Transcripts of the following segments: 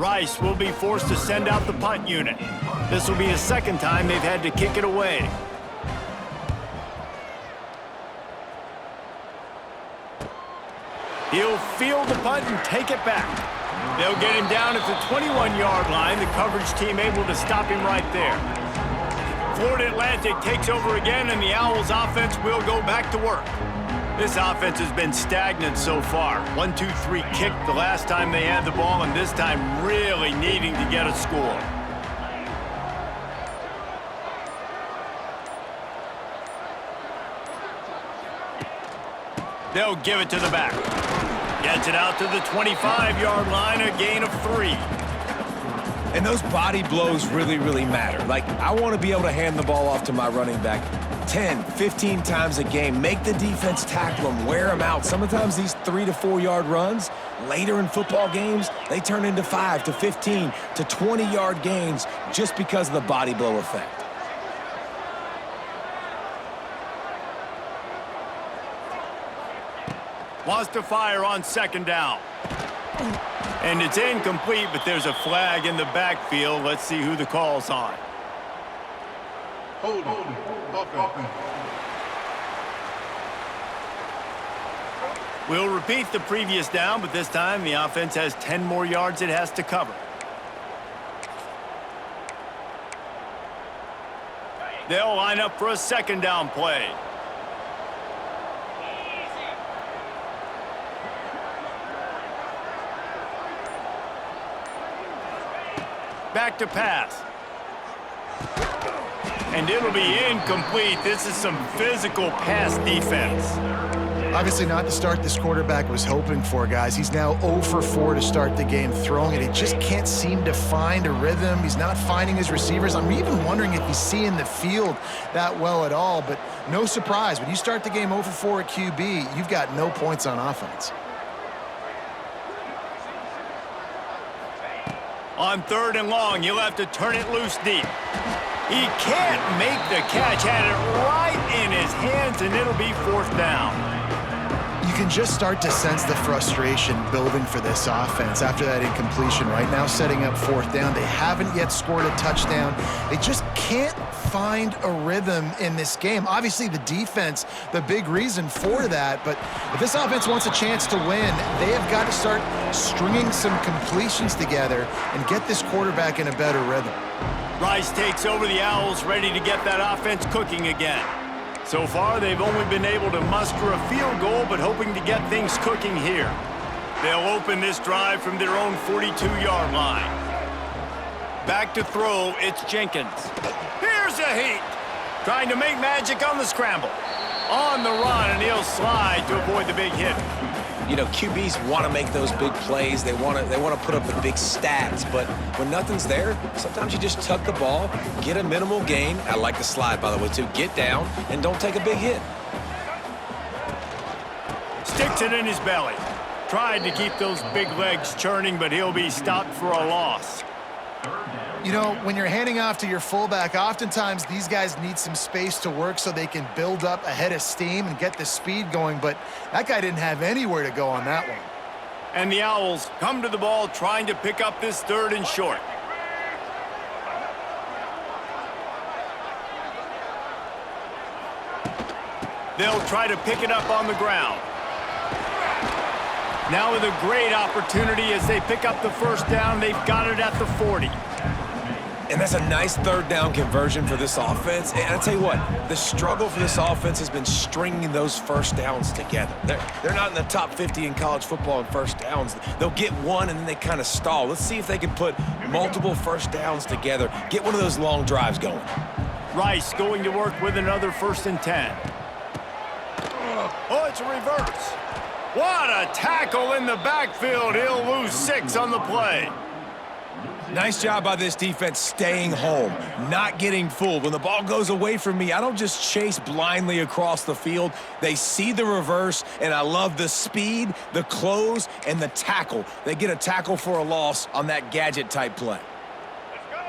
Rice will be forced to send out the punt unit. This will be the second time they've had to kick it away. He'll field the punt and take it back. They'll get him down at the 21-yard line. The coverage team able to stop him right there. Florida Atlantic takes over again, and the Owls offense will go back to work. This offense has been stagnant so far. 1-2-3 kick the last time they had the ball, and this time really needing to get a score. They'll give it to the back. Gets it out to the 25-yard line, a gain of 3. And those body blows really, really matter. Like, I want to be able to hand the ball off to my running back 10, 15 times a game. Make the defense tackle them, wear them out. Sometimes these 3 to 4 yard runs, later in football games, they turn into 5 to 15 to 20-yard gains just because of the body blow effect. Wants to fire on second down. And it's incomplete, but there's a flag in the backfield. Let's see who the call's on. Hold on. We'll repeat the previous down, but this time the offense has 10 more yards it has to cover. They'll line up for a second down play. Back to pass. And it'll be incomplete. This is some physical pass defense. Obviously not the start this quarterback was hoping for, guys. He's now 0 for 4 to start the game throwing it. He just can't seem to find a rhythm. He's not finding his receivers. I'm even wondering if he's seeing the field that well at all, but no surprise. When you start the game 0 for 4 at QB, you've got no points on offense. On 3rd and long, you'll have to turn it loose deep. He can't make the catch. Had it right in his hands, and it'll be 4th down. You can just start to sense the frustration building for this offense after that incompletion. Right now, setting up 4th down. They haven't yet scored a touchdown. They just can't find a rhythm in this game. Obviously, the defense, the big reason for that. But if this offense wants a chance to win, they have got to start stringing some completions together and get this quarterback in a better rhythm. Rice takes over the Owls, ready to get that offense cooking again. So far, they've only been able to muster a field goal, but hoping to get things cooking here. They'll open this drive from their own 42-yard line. Back to throw, it's Jenkins. Here's a heat. Trying to make magic on the scramble. On the run, and he'll slide to avoid the big hit. You know, QBs want to make those big plays. They want to put up the big stats. But when nothing's there, sometimes you just tuck the ball, get a minimal gain. I like the slide, by the way, too. Get down and don't take a big hit. Sticks it in his belly. Tried to keep those big legs churning, but he'll be stopped for a loss. You know, when you're handing off to your fullback, oftentimes these guys need some space to work so they can build up a head of steam and get the speed going, but that guy didn't have anywhere to go on that one. And the Owls come to the ball trying to pick up this 3rd and short. They'll try to pick it up on the ground. Now with a great opportunity as they pick up the 1st down, they've got it at the 40. And that's a nice 3rd down conversion for this offense. And I'll tell you what, the struggle for this offense has been stringing those 1st downs together. They're not in the top 50 in college football in 1st downs. They'll get one and then they kind of stall. Let's see if they can put multiple 1st downs together, get one of those long drives going. Rice going to work with another 1st and 10. Oh, it's a reverse. What a tackle in the backfield. He'll lose 6 on the play. Nice job by this defense staying home, not getting fooled. When the ball goes away from me, I don't just chase blindly across the field. They see the reverse, and I love the speed, the close, and the tackle. They get a tackle for a loss on that gadget-type play.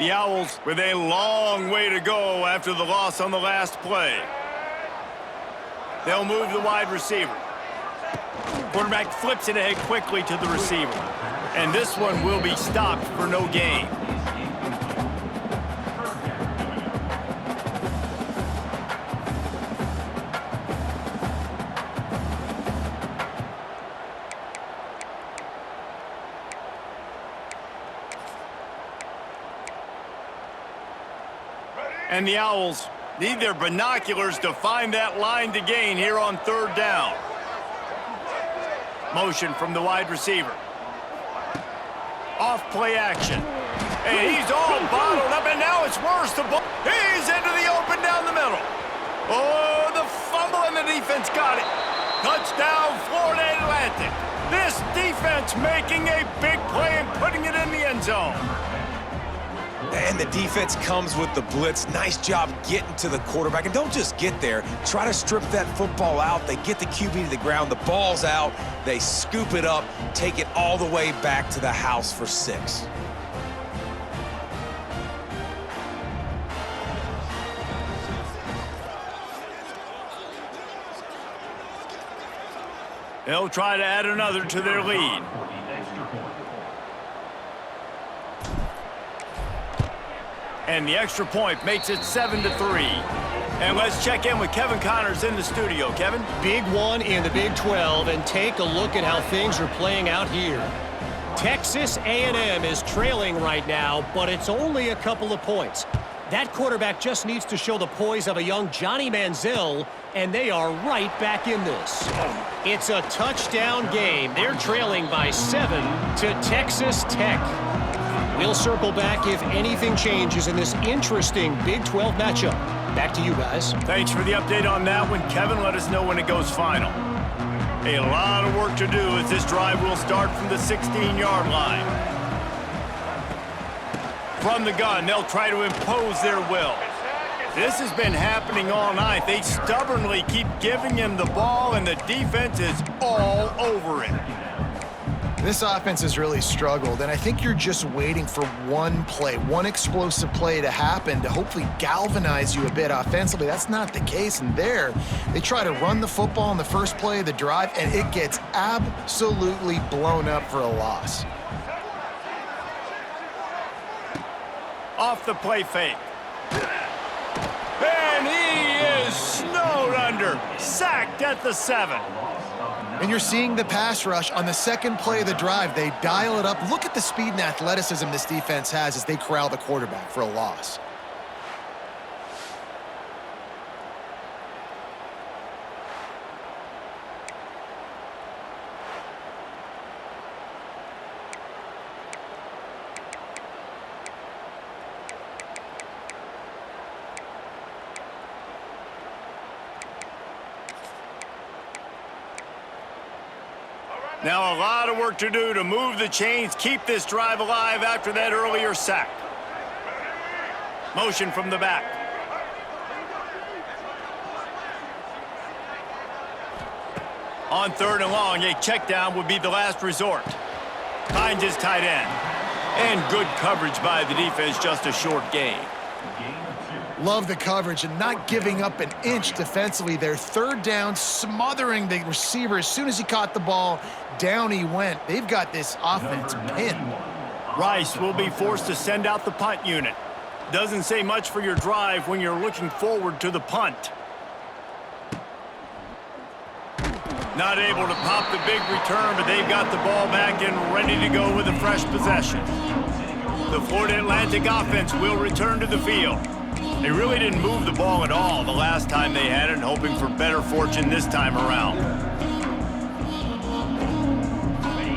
The Owls with a long way to go after the loss on the last play. They'll move the wide receiver. Quarterback flips it ahead quickly to the receiver. And this one will be stopped for no gain. And the Owls need their binoculars to find that line to gain here on third down. Motion from the wide receiver. Off play action. And he's all bottled up, and now it's worse. He's into the open down the middle. Oh, the fumble, and the defense got it. Touchdown, Florida Atlantic. This defense making a big play and putting it in the end zone. And the defense comes with the blitz. Nice job getting to the quarterback. And don't just get there. Try to strip that football out. They get the QB to the ground. The ball's out. They scoop it up, take it all the way back to the house for 6. They'll try to add another to their lead. And the extra point makes it 7-3. And let's check in with Kevin Connors in the studio. Kevin? Big one in the Big 12, and take a look at how things are playing out here. Texas A&M is trailing right now, but it's only a couple of points. That quarterback just needs to show the poise of a young Johnny Manziel, and they are right back in this. It's a touchdown game. They're trailing by 7 to Texas Tech. We'll circle back if anything changes in this interesting Big 12 matchup. Back to you guys. Thanks for the update on that one, Kevin. Let us know when it goes final. A lot of work to do as this drive will start from the 16-yard line. From the gun, they'll try to impose their will. This has been happening all night. They stubbornly keep giving him the ball, and the defense is all over it. This offense has really struggled, and I think you're just waiting for one play, one explosive play to happen to hopefully galvanize you a bit offensively. That's not the case, and there, they try to run the football on the first play of the drive, and it gets absolutely blown up for a loss. Off the play fake. And he is snowed under, sacked at the 7. And you're seeing the pass rush on the second play of the drive. They dial it up. Look at the speed and athleticism this defense has as they corral the quarterback for a loss. Now a lot of work to do to move the chains, keep this drive alive after that earlier sack. Motion from the back. On 3rd and long, a check down would be the last resort. Finds his tight end. And good coverage by the defense, just a short gain. Love the coverage and not giving up an inch defensively. Their 3rd down, smothering the receiver. As soon as he caught the ball, down he went. They've got this offense pinned. Rice will be forced to send out the punt unit. Doesn't say much for your drive when you're looking forward to the punt. Not able to pop the big return, but they've got the ball back and ready to go with a fresh possession. The Florida Atlantic offense will return to the field. They really didn't move the ball at all the last time they had it, hoping for better fortune this time around.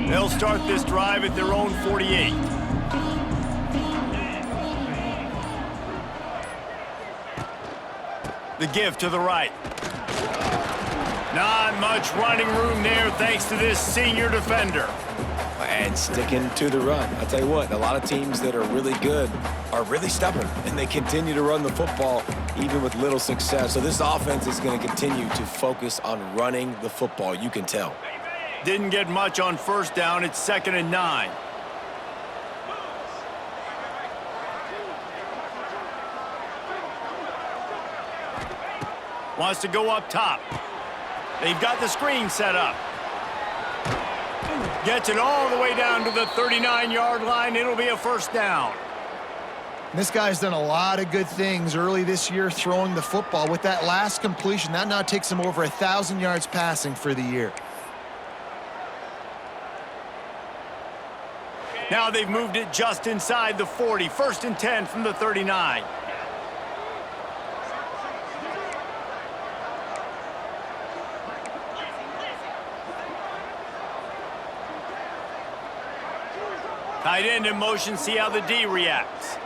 They'll start this drive at their own 48. The give to the right. Not much running room there thanks to this senior defender. And sticking to the run. I'll tell you what, a lot of teams that are really good are really stubborn, and they continue to run the football even with little success. So this offense is going to continue to focus on running the football, you can tell. Didn't get much on 1st down. It's 2nd and 9. Wants to go up top. They've got the screen set up. Gets it all the way down to the 39-yard line. It'll be a first down. This guy's done a lot of good things early this year throwing the football. With that last completion, that now takes him over 1,000 yards passing for the year. Now they've moved it just inside the 40. First and 10 from the 39. Tight end in motion, see how the D reacts.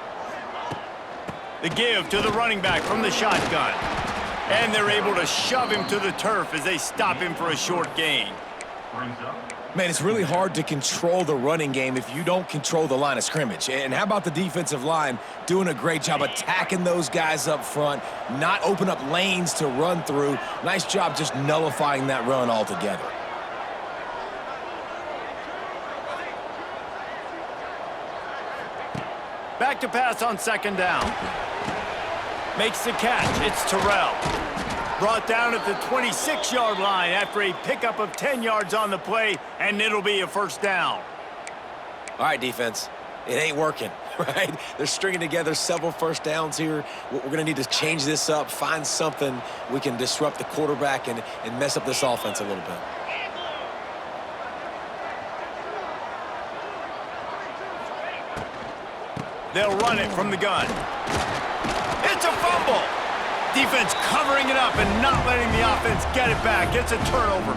The give to the running back from the shotgun. And they're able to shove him to the turf as they stop him for a short gain. Man, it's really hard to control the running game if you don't control the line of scrimmage. And how about the defensive line doing a great job attacking those guys up front, not open up lanes to run through. Nice job just nullifying that run altogether. Back to pass on second down. Makes the catch. It's Terrell. Brought down at the 26-yard line after a pickup of 10 yards on the play, and it'll be a first down. All right, defense. It ain't working, right? They're stringing together several first downs here. We're going to need to change this up, find something we can disrupt the quarterback and mess up this offense a little bit. They'll run it from the gun. It's a fumble. Defense covering it up and not letting the offense get it back. It's a turnover.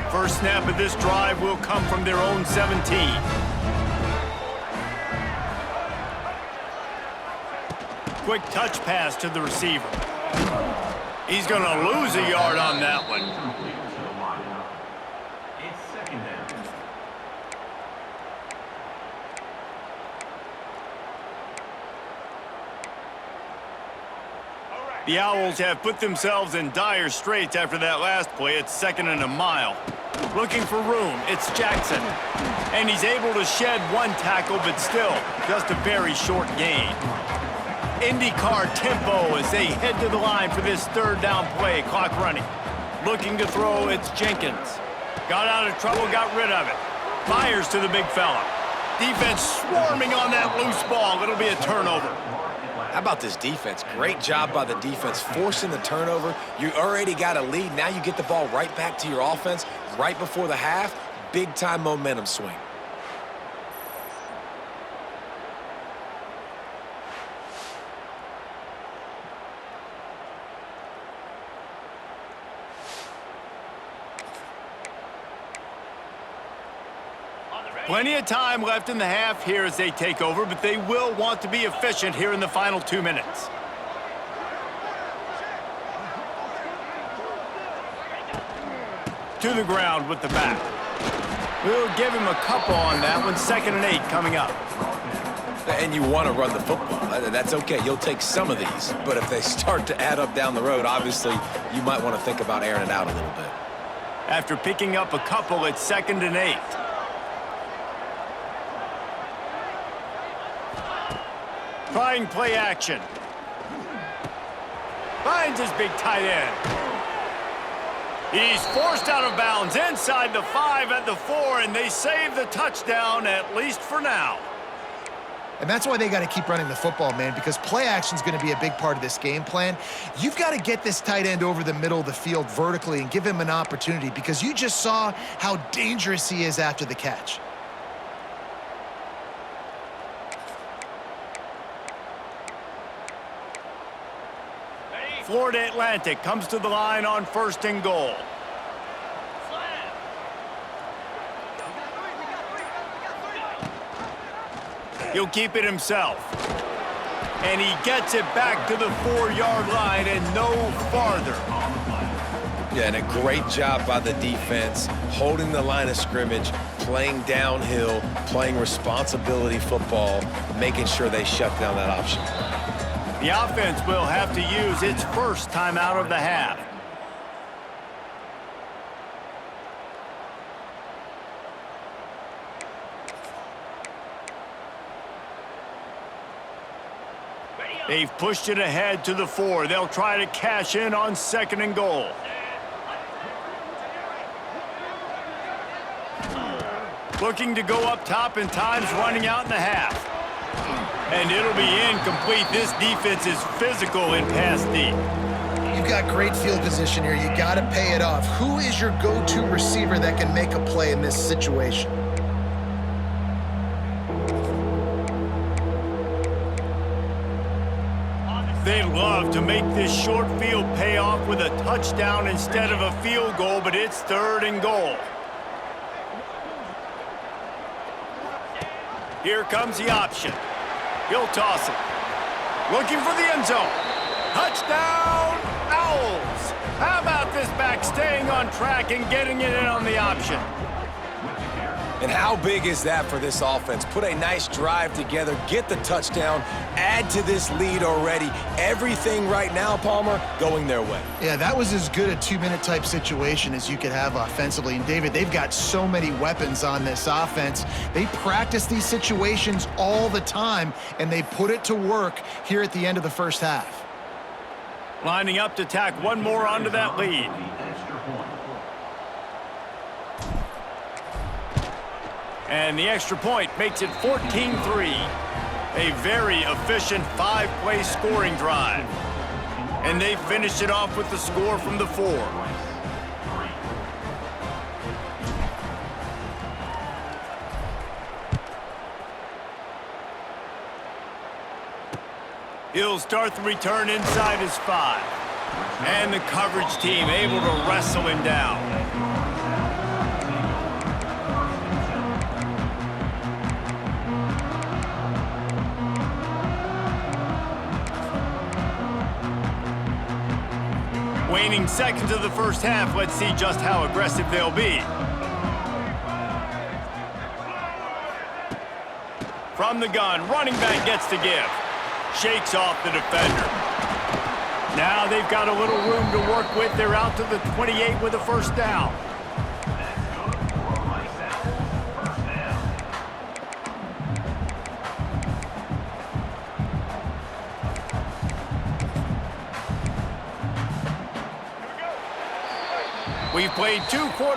First snap of this drive will come from their own 17. Quick touch pass to the receiver. He's going to lose a yard on that one. The Owls have put themselves in dire straits after that last play. It's second and a mile. Looking for room, it's Jackson. And he's able to shed one tackle, but still, just a very short gain. IndyCar tempo as they head to the line for this third down play. Clock running. Looking to throw, it's Jenkins. Got out of trouble, got rid of it. Fires to the big fella. Defense swarming on that loose ball. It'll be a turnover. How about this defense? Great job by the defense, forcing the turnover. You already got a lead. Now you get the ball right back to your offense right before the half. Big-time momentum swing. Plenty of time left in the half here as they take over, but they will want to be efficient here in the final 2 minutes. To the ground with the back. We'll give him a couple on that one. 2nd and 8 coming up. And you want to run the football. That's okay. You'll take some of these. But if they start to add up down the road, obviously, you might want to think about airing it out a little bit. After picking up a couple, it's 2nd and 8. Trying play action. Finds his big tight end. He's forced out of bounds inside the 5 at the 4, and they save the touchdown, at least for now. And that's why they got to keep running the football, man, because play action is going to be a big part of this game plan. You've got to get this tight end over the middle of the field vertically and give him an opportunity, because you just saw how dangerous he is after the catch. Florida Atlantic comes to the line on 1st and goal. He'll keep it himself. And he gets it back to the 4-yard line and no farther. Yeah, and a great job by the defense, holding the line of scrimmage, playing downhill, playing responsibility football, making sure they shut down that option. The offense will have to use its first timeout of the half. They've pushed it ahead to the 4. They'll try to cash in on 2nd and goal. Looking to go up top, and time's running out in the half. And it'll be incomplete. This defense is physical in pass deep. You've got great field position here. You got to pay it off. Who is your go-to receiver that can make a play in this situation? They'd love to make this short field pay off with a touchdown instead of a field goal, but it's 3rd and goal. Here comes the option. He'll toss it. Looking for the end zone. Touchdown, Owls! How about this back staying on track and getting it in on the option? And how big is that for this offense? Put a nice drive together, get the touchdown, add to this lead already. Everything right now, Palmer, going their way. Yeah, that was as good a 2-minute type situation as you could have offensively. And David, they've got so many weapons on this offense. They practice these situations all the time, and they put it to work here at the end of the first half. Lining up to tack one more onto that lead. And the extra point makes it 14-3. A very efficient 5-play scoring drive. And they finish it off with the score from the 4. He'll start the return inside his 5. And the coverage team able to wrestle him down. Waning seconds of the first half, let's see just how aggressive they'll be. From the gun, running back gets to give. Shakes off the defender. Now they've got a little room to work with. They're out to the 28 with a first down. We've played 2 quarters.